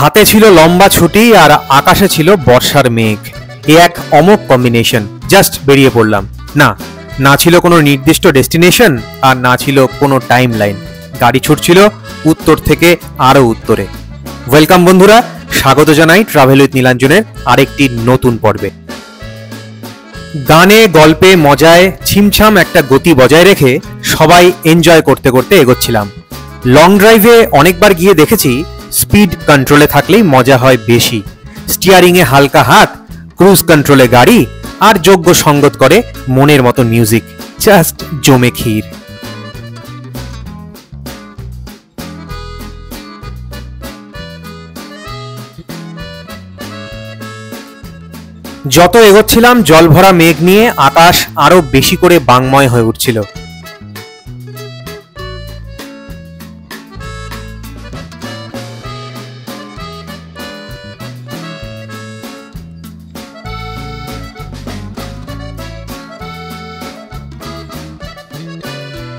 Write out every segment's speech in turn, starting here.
হাতে ছিল লম্বা ছুটি আর আকাশে ছিল বর্ষার মেঘ। এ এক অমোঘ কম্বিনেশন। জাস্ট বেরিয়ে পড়লাম। না ছিল কোনো নির্দিষ্ট ডেস্টিনেশন আর না ছিল কোনো টাইম লাইন। গাড়ি ছুটছিল উত্তর থেকে আরো উত্তরে। ওয়েলকাম বন্ধুরা, স্বাগত জানাই ট্রাভেল উইথ নীলাঞ্জনের আরেকটি নতুন পর্বে। গানে গল্পে মজায় ছিমছাম একটা গতি বজায় রেখে সবাই এনজয় করতে করতে এগোচ্ছিলাম। লং ড্রাইভে অনেকবার গিয়ে দেখেছি স্পিড কন্ট্রোলে থাকলেই মজা হয় বেশি। স্টিয়ারিংয়ে হালকা হাত, ক্রুজ কন্ট্রোলে গাড়ি আর যোগ্য সঙ্গত করে মনের মতো মিউজিক। জাস্ট জমে ক্ষীর। যত এগোচ্ছিলাম জলভরা মেঘ নিয়ে আকাশ আরো বেশি করে বাংময় হয়ে উঠছিল।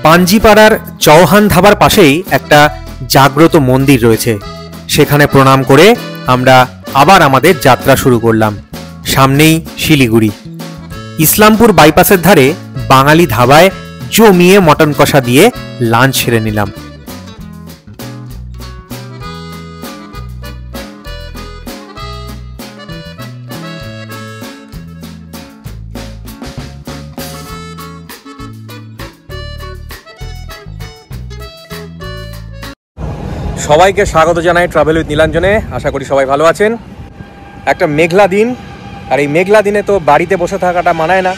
পাঞ্জিপাড়ার চৌহান ধাবার পাশেই একটা জাগ্রত মন্দির রয়েছে। সেখানে প্রণাম করে আমরা আবার আমাদের যাত্রা শুরু করলাম। সামনেই শিলিগুড়ি। ইসলামপুর বাইপাসের ধারে বাঙালি ধাবায় জমিয়ে মটন কষা দিয়ে লাঞ্চ সেরে নিলাম। সবাইকে স্বাগত জানাই ট্রাভেল উইথ নীলাঞ্জনে। আশা করি সবাই ভালো আছেন। একটা মেঘলা দিন, আর এই মেঘলা দিনে তো বাড়িতে বসে থাকাটা মানায় না।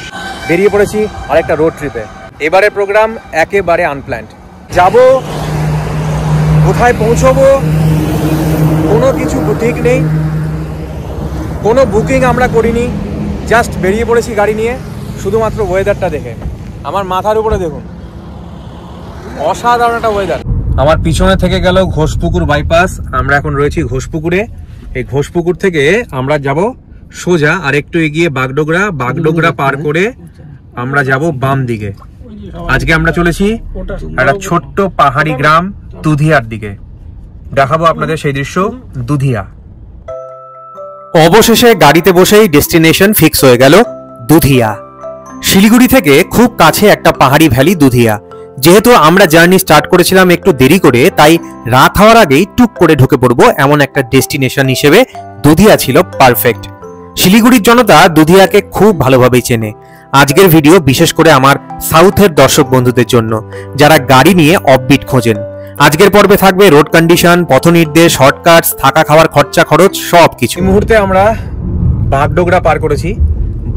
বেরিয়ে পড়েছি আরেকটা রোড ট্রিপে। এবারের প্রোগ্রাম একেবারে আনপ্ল্যান্ড। যাব কোথায় পৌঁছবো কোনো কিছু ঠিক নেই, কোনো বুকিং আমরা করিনি। জাস্ট বেরিয়ে পড়েছি গাড়ি নিয়ে, শুধুমাত্র ওয়েদারটা দেখে। আমার মাথার উপরে দেখুন, অসাধারণ একটা ওয়েদার। আমার পিছনে থেকে গেল ঘোষপুকুর বাইপাস। আমরা এখন রয়েছি ঘোষপুকুরে। এই ঘোষপুকুর থেকে আমরা যাব সোজা আর একটু এগিয়ে বাগডোগরা পার করে আমরা যাব বাম দিকে। আজকে আমরা চলেছি একটা ছোট্ট পাহাড়ি গ্রাম দুধিয়ার দিকে। দেখাবো আপনাদের সেই দৃশ্য, দুধিয়া। অবশেষে গাড়িতে বসেই ডেস্টিনেশন ফিক্স হয়ে গেল দুধিয়া। শিলিগুড়ি থেকে খুব কাছে একটা পাহাড়ি ভ্যালি দুধিয়া। যেহেতু আমরা জার্নি স্টার্ট করেছিলাম একটু দেরি করে, তাই রাত হওয়ার আগেই টুক করে ঢুকে পড়বো এমন একটা ডেস্টিনেশন হিসেবে দুধিয়া ছিল পারফেক্ট। শিলিগুড়ির জনতা দুধিয়াকে খুব ভালোভাবেই চেনে। আজকের ভিডিও বিশেষ করে আমার সাউথের দর্শক বন্ধুদের জন্য, যারা গাড়ি নিয়ে অফবিট খোঁজেন। আজকের পর্বে থাকবে রোড কন্ডিশন, পথ নির্দেশ, শর্টকাটস, থাকা খাওয়ার খরচা খরচ সবকিছু। এই মুহূর্তে আমরা বাগডোগরা পার করেছি।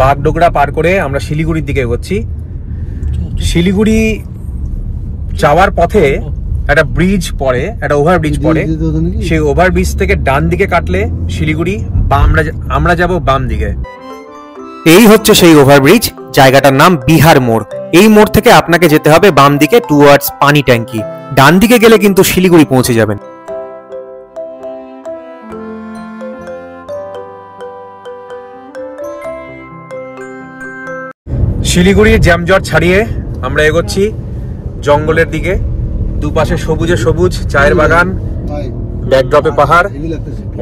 বাগডোগরা পার করে আমরা শিলিগুড়ির দিকে এগোচ্ছি। শিলিগুড়ি যাওয়ার পথে একটা ব্রিজ পড়ে, একটা ওভারব্রিজ পড়ে। সেই ওভারব্রিজ থেকে ডান দিকে কাটলে শিলিগুড়ি, বা আমরা যাব বাম দিকে। এই হচ্ছে সেই ওভারব্রিজ। জায়গাটার নাম বিহার মোড়। এই মোড় থেকে আপনাকে যেতে হবে বাম দিকে টুয়ার্ডস পানি ট্যাঙ্কি। ডান দিকে গেলে কিন্তু শিলিগুড়ি পৌঁছে যাবেন। শিলিগুড়ির জ্যামজট ছাড়িয়ে আমরা এগোচ্ছি জঙ্গলের দিকে। দুপাশে সবুজে সবুজ চায়ের বাগান, ব্যাকড্রপে পাহাড়,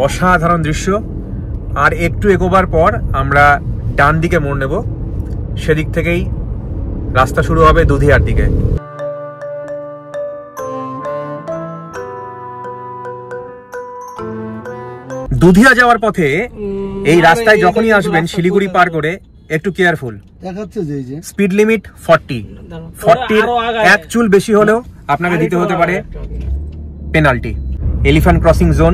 অসাধারণ দৃশ্য। আর একটু এগোবার পর আমরা ডান দিকে মোড় নেব। সেদিক থেকেই রাস্তা শুরু হবে দুধিয়ার দিকে। দুধিয়া যাওয়ার পথে এই রাস্তায় যখনই আসবেন শিলিগুড়ি পার করে একটু কেয়ারফুল। স্পিড লিমিট 40 এক চুল বেশি হলেও আপনাকে দিতে হতে পারে পেনাল্টি। এলিফ্যান্ট ক্রসিং জোন,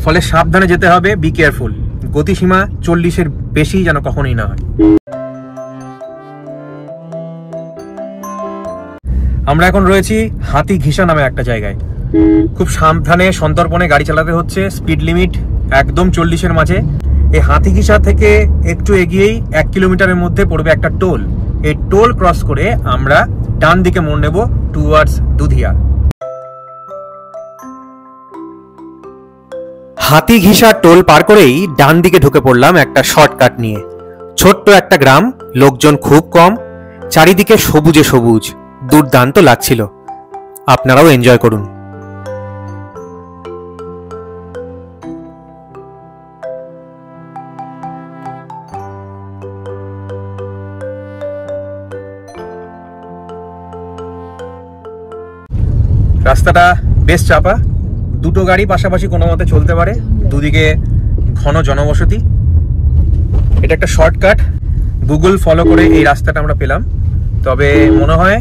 ফলে সাবধানে যেতে হবে। Be careful. গতিসীমা 40-এর বেশি যেন কখনোই না হয়। আমরা এখন রয়েছি হাতিঘিসা নামে একটা জায়গায়। খুব সাবধানে সন্তর্পণে গাড়ি চালাতে হচ্ছে। স্পিড লিমিট একদম 40-এর মাঝে। এই হাতিঘিসা থেকে একটু এগিয়েই 1 কিলোমিটারের মধ্যে পড়বে একটা টোল। এই টোল ক্রস করে আমরা ডান দিকে মোড় নেব টুয়ার্ডস দুধিয়া। হাতিঘিসা টোল পার করেই ডান দিকে ঢুকে পড়লাম একটা শর্টকাট নিয়ে। ছোট্ট একটা গ্রাম, লোকজন খুব কম, চারিদিকে সবুজে সবুজ, দুর্দান্ত লাগছিল। আপনারাও এনজয় করুন। রাস্তাটা বেশ চাপা, দুটো গাড়ি পাশাপাশি কোনো মতে চলতে পারে, দুদিকে ঘন জনবসতি। এটা একটা শর্টকাট, গুগল ফলো করে এই রাস্তাটা আমরা পেলাম। তবে মনে হয়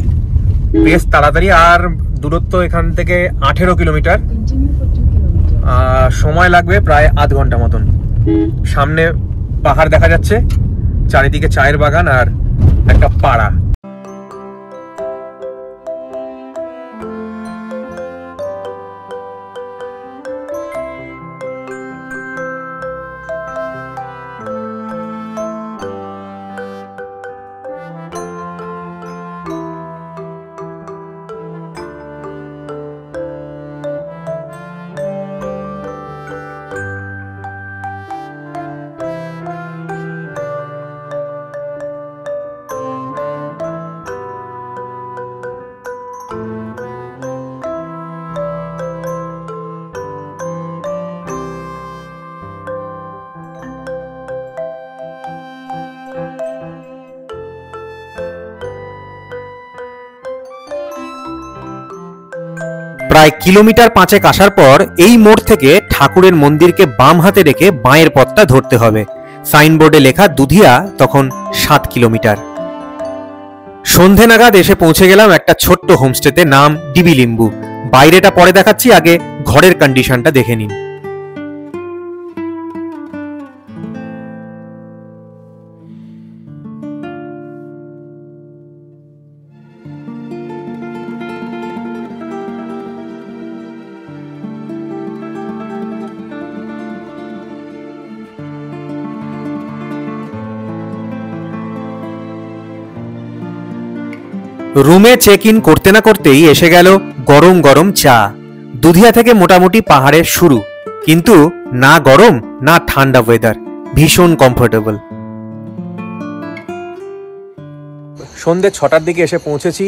বেশ তাড়াতাড়ি, আর দূরত্ব এখান থেকে 18 কিলোমিটার, সময় লাগবে প্রায় আধ ঘন্টা মতন। সামনে পাহাড় দেখা যাচ্ছে, চারিদিকে চায়ের বাগান আর একটা পাড়া। প্রায় কিলোমিটার 5 আসার পর এই মোড় থেকে ঠাকুরের মন্দিরকে বাম হাতে রেখে বাঁয়ের পথটা ধরতে হবে। সাইনবোর্ডে লেখা দুধিয়া, তখন 7 কিলোমিটার। সন্ধে নাগাদ এসে পৌঁছে গেলাম একটা ছোট্ট হোমস্টেতে, নাম ডিবি লিম্বু। বাইরেটা পরে দেখাচ্ছি, আগে ঘরের কন্ডিশনটা দেখে নিন। রুমে চেক ইন করতে না করতেই এসে গেল গরম গরম চা। দুধিয়া থেকে মোটামুটি পাহাড়ের শুরু, কিন্তু না গরম না ঠান্ডা ওয়েদার, ভীষণ কমফোর্টেবল। সন্ধ্যে 6টার দিকে এসে পৌঁছেছি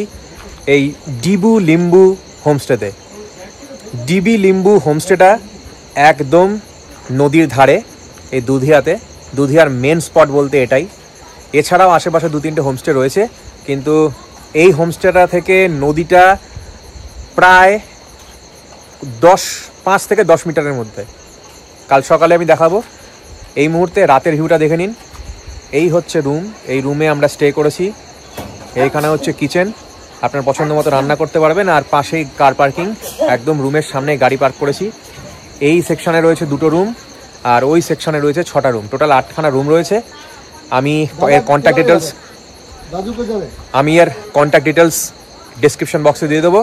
এই ডিবু লিম্বু হোমস্টেতে। ডিবি লিম্বু হোমস্টেটা একদম নদীর ধারে, এই দুধিয়াতে। দুধিয়ার মেন স্পট বলতে এটাই। এছাড়াও আশেপাশে 2-3টে হোমস্টে রয়েছে, কিন্তু এই হোমস্টেটা থেকে নদীটা প্রায় 5 থেকে 10 মিটারের মধ্যে। কাল সকালে আমি দেখাবো। এই মুহূর্তে রাতের ভিউটা দেখে নিন। এই হচ্ছে রুম, এই রুমে আমরা স্টে করেছি। এইখানে হচ্ছে কিচেন, আপনার পছন্দ মতো রান্না করতে পারবেন। আর পাশেই কার পার্কিং, একদম রুমের সামনে গাড়ি পার্ক করেছি। এই সেকশনে রয়েছে 2টো রুম, আর ওই সেকশনে রয়েছে 6টা রুম। টোটাল 8খানা রুম রয়েছে। আমি এর কন্ট্যাক্ট ডিটেলস ডেসক্রিপশন বক্সে দিয়ে দেবো।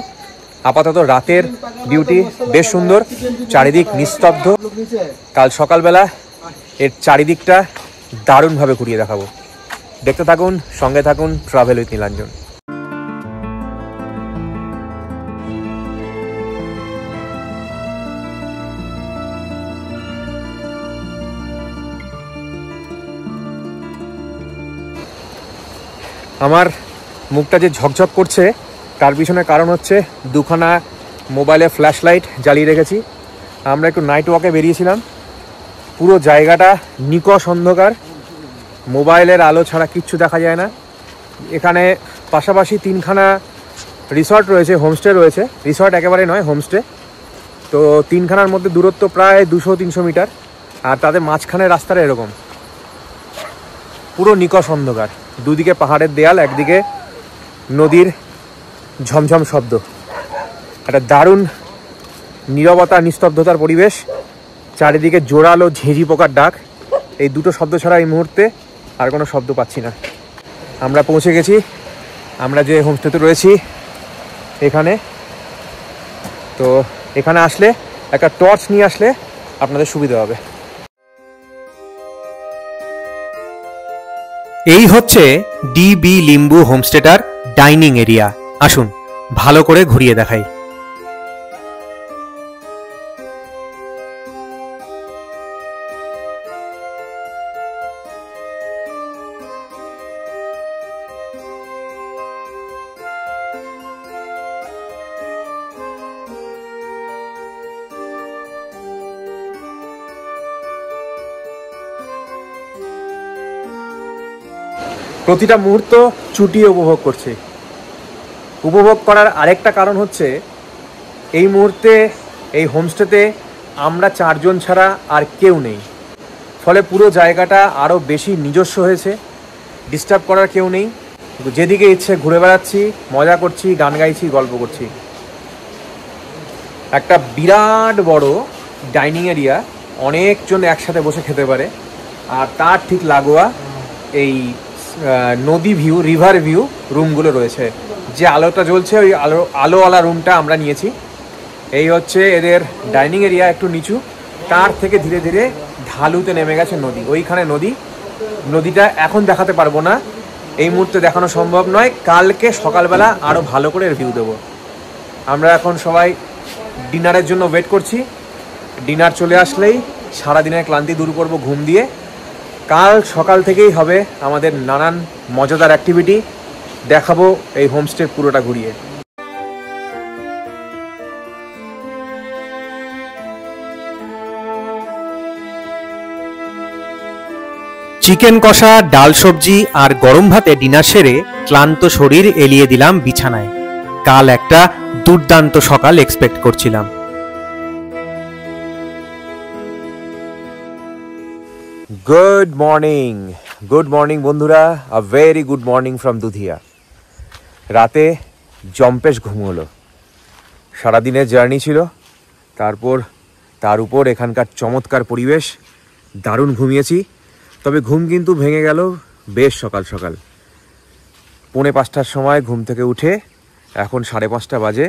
আপাতত রাতের বিউটি বেশ সুন্দর, চারিদিক নিস্তব্ধ। কাল সকালবেলা এর চারিদিকটা দারুণভাবে ঘুরিয়ে দেখাবো। দেখতে থাকুন, সঙ্গে থাকুন, ট্রাভেল উইথ নীলাঞ্জন। আমার মুখটা যে ঝকঝক করছে তার পিছনে কারণ হচ্ছে 2খানা মোবাইলে ফ্ল্যাশ লাইট জ্বালিয়ে রেখেছি। আমরা একটু নাইট ওয়াকে বেরিয়েছিলাম। পুরো জায়গাটা নিকষ অন্ধকার, মোবাইলের আলো ছাড়া কিচ্ছু দেখা যায় না। এখানে পাশাপাশি 3খানা রিসর্ট রয়েছে, হোমস্টে রয়েছে। রিসর্ট একেবারে নয়, হোমস্টে। তো 3খানার মধ্যে দূরত্ব প্রায় 200-300 মিটার, আর তাদের মাঝখানে রাস্তাটা এরকম পুরো নিকষ অন্ধকার। দুদিকে পাহাড়ের দেয়াল, একদিকে নদীর ঝমঝম শব্দ। একটা দারুণ নীরবতা, নিস্তব্ধতার পরিবেশ। চারিদিকে জোরালো ঝিঁঝি পোকার ডাক। এই দুটো শব্দ ছাড়া এই মুহূর্তে আর কোনো শব্দ পাচ্ছি না। আমরা পৌঁছে গেছি, আমরা যে হোমস্টেতে রয়েছি এখানে। তো এখানে আসলে একটা টর্চ নিয়ে আসলে আপনাদের সুবিধা হবে। এই হচ্ছে ডিবি লিম্বু হোমস্টেটার ডাইনিং এরিয়া। আসুন ভালো করে ঘুরিয়ে দেখাই। প্রতিটা মুহূর্ত চুটিয়ে উপভোগ করছি। উপভোগ করার আরেকটা কারণ হচ্ছে এই মুহূর্তে এই হোমস্টেতে আমরা 4 জন ছাড়া আর কেউ নেই, ফলে পুরো জায়গাটা আরও বেশি নিজস্ব হয়েছে। ডিস্টার্ব করার কেউ নেই, যেদিকে ইচ্ছে ঘুরে বেড়াচ্ছি, মজা করছি, গান গাইছি, গল্প করছি। একটা বিরাট বড় ডাইনিং এরিয়া, অনেকজন একসাথে বসে খেতে পারে। আর তার ঠিক লাগোয়া এই নদী ভিউ, রিভার ভিউ রুমগুলো রয়েছে। যে আলোটা জ্বলছে ওই আলোওয়ালা রুমটা আমরা নিয়েছি। এই হচ্ছে এদের ডাইনিং এরিয়া, একটু নিচু, তার থেকে ধীরে ধীরে ঢালুতে নেমে গেছে নদী। ওইখানে নদীটা এখন দেখাতে পারবো না, এই মুহূর্তে দেখানো সম্ভব নয়। কালকে সকালবেলা আরও ভালো করে রিভিউ দেবো। আমরা এখন সবাই ডিনারের জন্য ওয়েট করছি। ডিনার চলে আসলেই সারাদিনের ক্লান্তি দূর করব ঘুম দিয়ে। কাল সকাল থেকেই হবে আমাদের নানান মজাদার অ্যাক্টিভিটি, দেখাবো এই হোমস্টে পুরোটা ঘুরিয়ে। চিকেন কষা, ডাল সবজি আর গরম ভাতে ডিনার সেরে ক্লান্ত শরীর এলিয়ে দিলাম বিছানায়। কাল একটা দুর্দান্ত সকাল এক্সপেক্ট করছিলাম। গুড মর্নিং বন্ধুরা, a very good morning from Dudhia. রাতে জম্পেশ ঘুম হলো, সারাদিনের জার্নি ছিল, তার উপর এখানকার চমৎকার পরিবেশ, দারুণ ঘুমিয়েছি। তবে ঘুম কিন্তু ভেঙে গেল বেশ সকাল সকাল। 4:45টার সময় ঘুম থেকে উঠে এখন 5:30 বাজে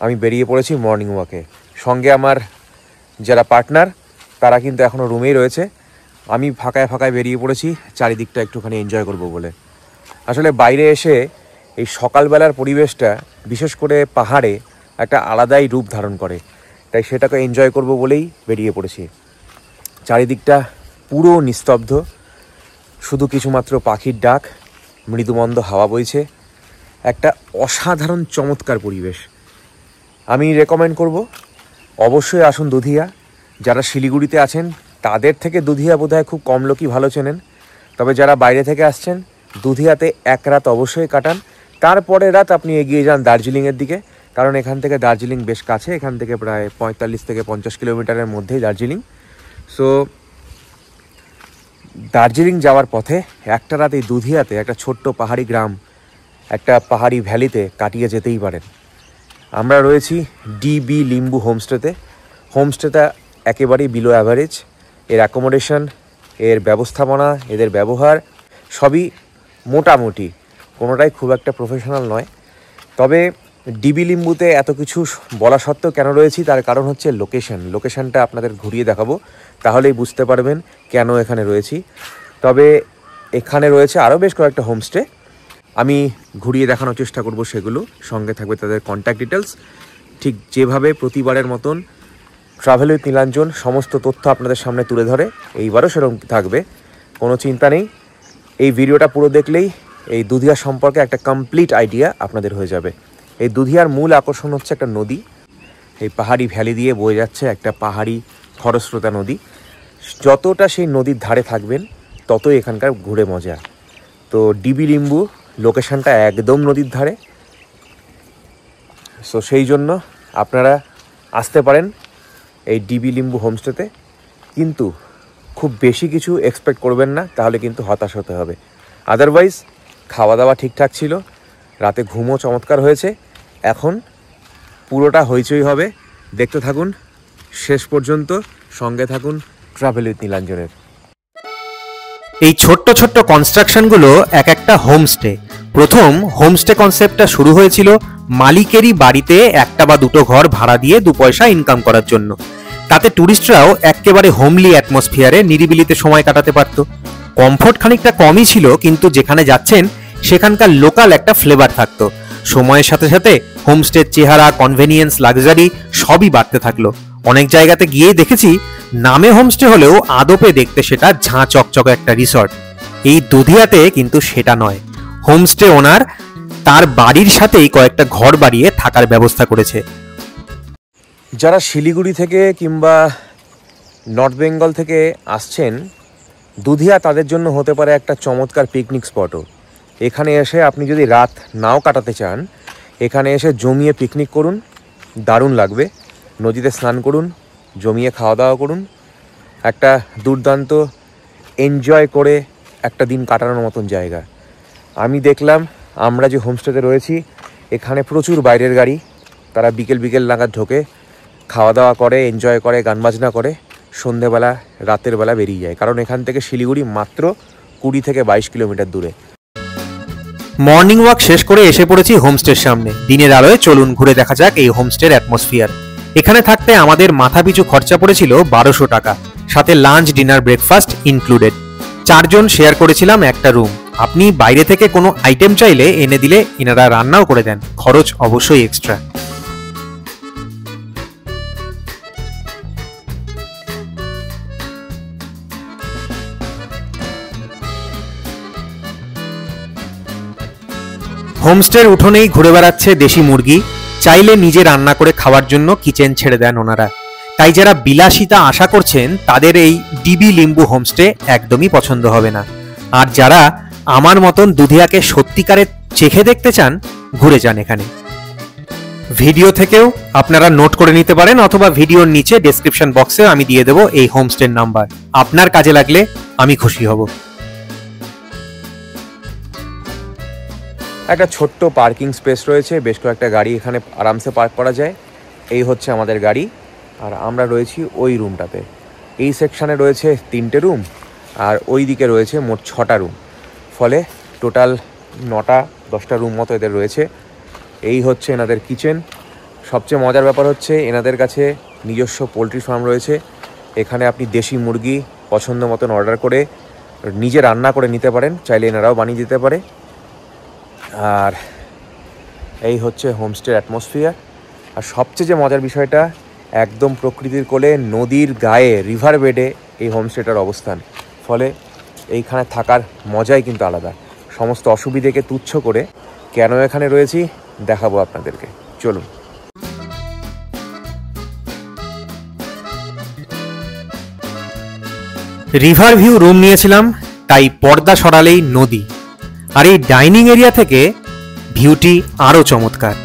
আমি বেরিয়ে পড়েছি মর্নিং ওয়াকে। সঙ্গে আমার যারা পার্টনার তারা কিন্তু এখনও রুমেই রয়েছে। আমি ফাঁকায় বেরিয়ে পড়েছি চারিদিকটা একটুখানি এনজয় করব বলে। আসলে বাইরে এসে এই সকালবেলার পরিবেশটা, বিশেষ করে পাহাড়ে, একটা আলাদাই রূপ ধারণ করে, তাই সেটাকে এনজয় করব বলেই বেরিয়ে পড়েছি। চারিদিকটা পুরো নিস্তব্ধ, শুধু কিছুমাত্র পাখির ডাক, মৃদুমন্দ হাওয়া বইছে, একটা অসাধারণ চমৎকার পরিবেশ। আমি রেকমেন্ড করব অবশ্যই আসুন দুধিয়া। যারা শিলিগুড়িতে আছেন তাদের থেকে দুধিয়া বোধহয় খুব কম লোকই ভালো চেনেন। তবে যারা বাইরে থেকে আসছেন দুধিয়াতে এক রাত অবশ্যই কাটান, তারপরে রাত আপনি এগিয়ে যান দার্জিলিংয়ের দিকে, কারণ এখান থেকে দার্জিলিং বেশ কাছে। এখান থেকে প্রায় 45 থেকে 50 কিলোমিটারের মধ্যেই দার্জিলিং। সো দার্জিলিং যাওয়ার পথে একটা রাত এই দুধিয়াতে একটা ছোট্ট পাহাড়ি গ্রাম, একটা পাহাড়ি ভ্যালিতে কাটিয়ে যেতেই পারেন। আমরা রয়েছি ডিবি লিম্বু হোমস্টেটা একেবারেই বিলো অ্যাভারেজ। এর অ্যাকোমোডেশন, এর ব্যবস্থাপনা, এদের ব্যবহার সবই মোটামুটি, কোনোটাই খুব একটা প্রফেশনাল নয়। তবে ডিবি লিম্বুতে এত কিছু বলা সত্ত্বেও কেন রয়েছি তার কারণ হচ্ছে লোকেশনটা আপনাদের ঘুরিয়ে দেখাবো, তাহলেই বুঝতে পারবেন কেন এখানে রয়েছি। তবে এখানে রয়েছে আরও বেশ কয়েকটা হোমস্টে, আমি ঘুরিয়ে দেখানোর চেষ্টা করব সেগুলো। সঙ্গে থাকবে তাদের কন্ট্যাক্ট ডিটেলস। ঠিক যেভাবে প্রতিবারের মতন ট্রাভেল উইথ নীলাঞ্জন সমস্ত তথ্য আপনাদের সামনে তুলে ধরে, এইবারও সেরকম থাকবে, কোনো চিন্তা নেই। এই ভিডিওটা পুরো দেখলেই এই দুধিয়া সম্পর্কে একটা কমপ্লিট আইডিয়া আপনাদের হয়ে যাবে। এই দুধিয়ার মূল আকর্ষণ হচ্ছে একটা নদী, এই পাহাড়ি ভ্যালি দিয়ে বয়ে যাচ্ছে একটা পাহাড়ি খরস্রোতা নদী। যতটা সেই নদীর ধারে থাকবেন ততই এখানকার ঘুরে মজা। তো ডিবি লিম্বু লোকেশনটা একদম নদীর ধারে, সো সেই জন্য আপনারা আসতে পারেন এই ডিবি লিম্বু হোমস্টেতে। কিন্তু খুব বেশি কিছু এক্সপেক্ট করবেন না, তাহলে কিন্তু হতাশ হতে হবে। আদারওয়াইজ খাওয়া দাওয়া ঠিকঠাক ছিল, রাতে ঘুমও চমৎকার হয়েছে। এখন পুরোটা হইচই হবে, দেখতে থাকুন শেষ পর্যন্ত, সঙ্গে থাকুন ট্রাভেল উইথ নীলাঞ্জনের। এই ছোট্ট ছোট্ট কনস্ট্রাকশনগুলো এক একটা হোমস্টে। প্রথম হোমস্টে কনসেপ্টটা শুরু হয়েছিল মালিকেরই বাড়িতে একটা বা দুটো ঘর ভাড়া দিয়ে 2 পয়সা ইনকাম করার জন্য। তাতে টুরিস্টরাও একেবারে হোমলি অ্যাটমসফিয়ারে নিরিবিলিতে সময় কাটাতে পারত। কমফোর্ট খানিকটা কমই ছিল, কিন্তু যেখানে যাচ্ছেন সেখানকার লোকাল একটা ফ্লেভার থাকতো। সময়ের সাথে সাথে হোমস্টের চেহারা, কনভেনিয়েন্স, লাক্সারি সবই বাড়তে থাকলো। অনেক জায়গাতে গিয়েই দেখেছি নামে হোমস্টে হলেও আদপে দেখতে সেটা ঝাঁ চকচকে একটা রিসর্ট। এই দুধিয়াতে কিন্তু সেটা নয়। হোমস্টে ওনার তার বাড়ির সাথেই কয়েকটা ঘর বাড়িয়ে থাকার ব্যবস্থা করেছে। যারা শিলিগুড়ি থেকে কিংবা নর্থ বেঙ্গল থেকে আসছেন, দুধিয়া তাদের জন্য হতে পারে একটা চমৎকার পিকনিক স্পটও। এখানে এসে আপনি যদি রাত নাও কাটাতে চান, এখানে এসে জমিয়ে পিকনিক করুন, দারুণ লাগবে। নদীতে স্নান করুন, জমিয়ে খাওয়া দাওয়া করুন, একটা দুর্দান্ত এনজয় করে একটা দিন কাটানোর মতন জায়গা। আমি দেখলাম আমরা যে হোমস্টেতে রয়েছি এখানে প্রচুর বাইরের গাড়ি, তারা বিকেল বিকেল নাগাদ ঢোকে, খাওয়া দাওয়া করে, এনজয় করে, গান বাজনা করে, সন্ধেবেলা রাতের বেলা বেরিয়ে যায়। কারণ এখান থেকে শিলিগুড়ি মাত্র 20 থেকে 22 কিলোমিটার দূরে। মর্নিং ওয়াক শেষ করে এসে পড়েছি হোমস্টের সামনে। দিনের আলোয় চলুন ঘুরে দেখা যাক এই হোমস্টের অ্যাটমসফিয়ার। এখানে থাকতে আমাদের মাথাপিছু খরচা পড়েছিল 1200 টাকা, সাথে লাঞ্চ, ডিনার, ব্রেকফাস্ট ইনক্লুডেড। 4 জন শেয়ার করেছিলাম একটা রুম। আপনি বাইরে থেকে কোনো আইটেম চাইলে এনে দিলে এনারা রান্নাও করে দেন, খরচ অবশ্যই এক্সট্রা। হোমস্টের উঠোনেই ঘুরে বেড়াচ্ছে দেশি মুরগি। চাইলে নিজে রান্না করে খাওয়ার জন্য কিচেন ছেড়ে দেন ওনারা। তাই যারা বিলাসিতা আশা করছেন তাদের এই ডিবি লিম্বু হোমস্টে একদমই পছন্দ হবে না। আর যারা আমার মতন দুধিয়াকে সত্যিকারে চেখে দেখতে চান, ঘুরে যান এখানে। ভিডিও থেকেও আপনারা নোট করে নিতে পারেন, অথবা ভিডিওর নিচে ডেসক্রিপশন বক্সে আমি দিয়ে দেবো এই হোমস্টের নাম্বার। আপনার কাজে লাগলে আমি খুশি হব। একটা ছোট্ট পার্কিং স্পেস রয়েছে, বেশ কয়েকটা গাড়ি এখানে আরামসে পার্ক করা যায়। এই হচ্ছে আমাদের গাড়ি, আর আমরা রয়েছি ওই রুমটাতে। এই সেকশানে রয়েছে 3টে রুম, আর ওই দিকে রয়েছে মোট 6টা রুম। ফলে টোটাল 9-10টা রুম মতো এদের রয়েছে। এই হচ্ছে এনাদের কিচেন। সবচেয়ে মজার ব্যাপার হচ্ছে এনাদের কাছে নিজস্ব পোলট্রি ফার্ম রয়েছে। এখানে আপনি দেশি মুরগি পছন্দ মতন অর্ডার করে নিজে রান্না করে নিতে পারেন, চাইলে এনারাও বানিয়ে দিতে পারে। আর এই হচ্ছে হোমস্টের অ্যাটমসফিয়ার। আর সবচেয়ে যে মজার বিষয়টা, একদম প্রকৃতির কোলে নদীর গায়ে রিভার বেডে এই হোমস্টেটার অবস্থান। ফলে এইখানে থাকার মজাই কিন্তু আলাদা। সমস্ত অসুবিধাকে তুচ্ছ করে কেন এখানে রয়েছি দেখাবো আপনাদেরকে, চলুন। রিভার ভিউ রুম নিয়েছিলাম, তাই পর্দা সরালেই নদী। আর এই ডাইনিং এরিয়া থেকে ভিউটি আরো চমৎকার।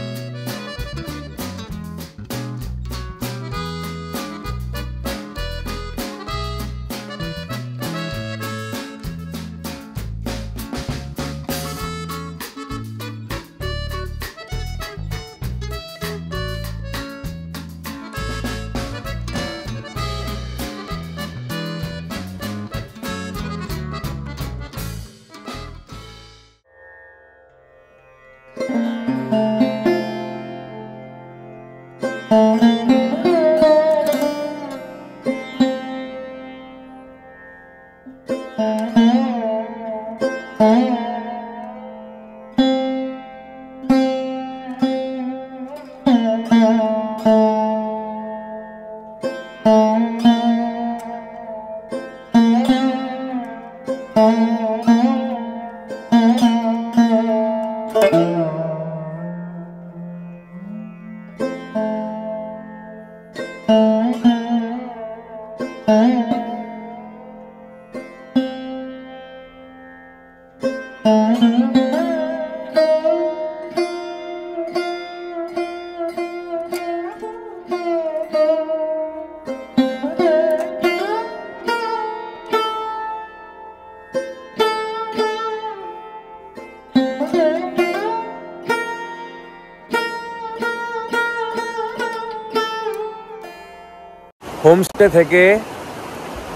হোমস্টে থেকে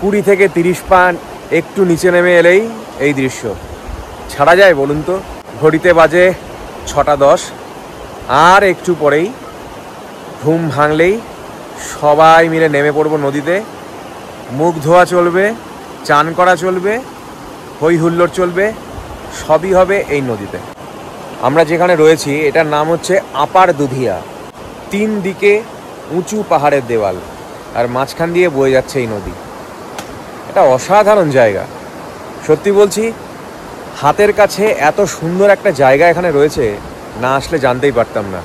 20 থেকে 30 পা একটু নিচে নেমে এলেই এই দৃশ্য ছাড়া যায় বলুন তো। ঘড়িতে বাজে 6:10, আর একটু পরেই ঘুম ভাঙলেই সবাই মিলে নেমে পড়বো নদীতে। মুখ ধোয়া চলবে, চান করা চলবে, হই হুল্লোড় চলবে, সবই হবে এই নদীতে। আমরা যেখানে রয়েছি এটার নাম হচ্ছে আপার দুধিয়া। 3 দিকে উঁচু পাহাড়ের দেওয়াল, আর মাঝখান দিয়ে বয়ে যাচ্ছে এই নদী। এটা অসাধারণ জায়গা, সত্যি বলছি। হাতের কাছে এত সুন্দর একটা জায়গা এখানে রয়েছে, না আসলে জানতেই পারতাম না।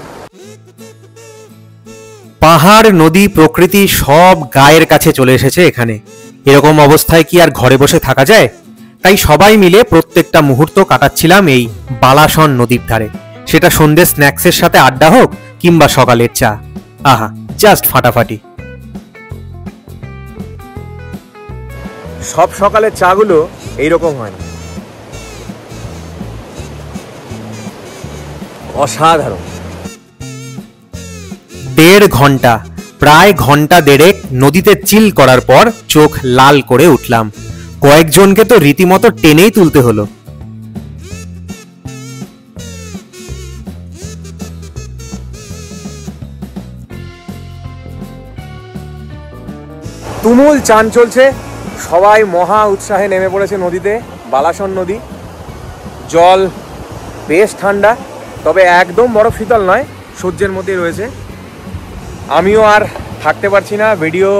পাহাড়, নদী, প্রকৃতি সব গায়ের কাছে চলে এসেছে এখানে। এরকম অবস্থায় কি আর ঘরে বসে থাকা যায়? তাই সবাই মিলে প্রত্যেকটা মুহূর্ত কাটাচ্ছিলাম এই বালাসন নদীর ধারে। সেটা সন্ধ্যে স্ন্যাক্সের সাথে আড্ডা হোক, কিংবা সকালের চা। আহা, জাস্ট ফাটাফাটি। সব সকালের চাগুলো এইরকম হয় না, অসাধারণ। 1.5 ঘন্টা, প্রায় ঘন্টা দেড়েক নদীতে চিল করার পর চোখ লাল করে উঠলাম। কয়েকজনকে তো রীতিমতো টেনেই তুলতে হলো। তুমুল চান চলছে, সবাই মহা উৎসাহে নেমে পড়েছে নদীতে। বালাসন নদী, জল বেশ ঠান্ডা, তবে একদম বরফ শীতল নয়, সহ্যের মধ্যে রয়েছে। আমিও আর থাকতে পারছি না, ভিডিও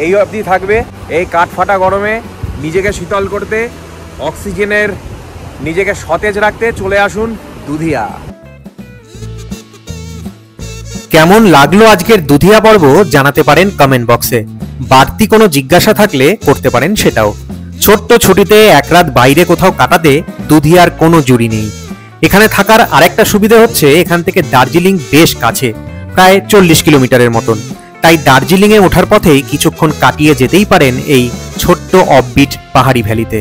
এই অবধি থাকবে। এই কাঠফাটা গরমে নিজেকে শীতল করতে, অক্সিজেনের নিজেকে সতেজ রাখতে চলে আসুন দুধিয়া। কেমন লাগলো আজকের দুধিয়া পর্ব জানাতে পারেন কমেন্ট বক্সে। বাড়তি কোনো জিজ্ঞাসা থাকলে করতে পারেন সেটাও। ছোট্ট ছুটিতে এক রাত বাইরে কোথাও কাটাতে দুধিয়ার কোনো জুড়ি নেই। এখানে থাকার আরেকটা সুবিধা হচ্ছে এখান থেকে দার্জিলিং বেশ কাছে, প্রায় 40 কিলোমিটারের মতন। তাই দার্জিলিংয়ে ওঠার পথেই কিছুক্ষণ কাটিয়ে যেতেই পারেন এই ছোট্ট অফবিট পাহাড়ি ভ্যালিতে।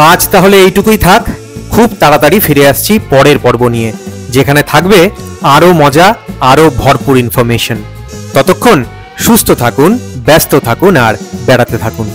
আজ তাহলে এইটুকুই থাক। খুব তাড়াতাড়ি ফিরে আসছি পরের পর্ব নিয়ে, যেখানে থাকবে আরো মজা, আরো ভরপুর ইনফরমেশন। ততক্ষণ সুস্থ থাকুন, ব্যস্ত থাকুন আর বেড়াতে থাকুন।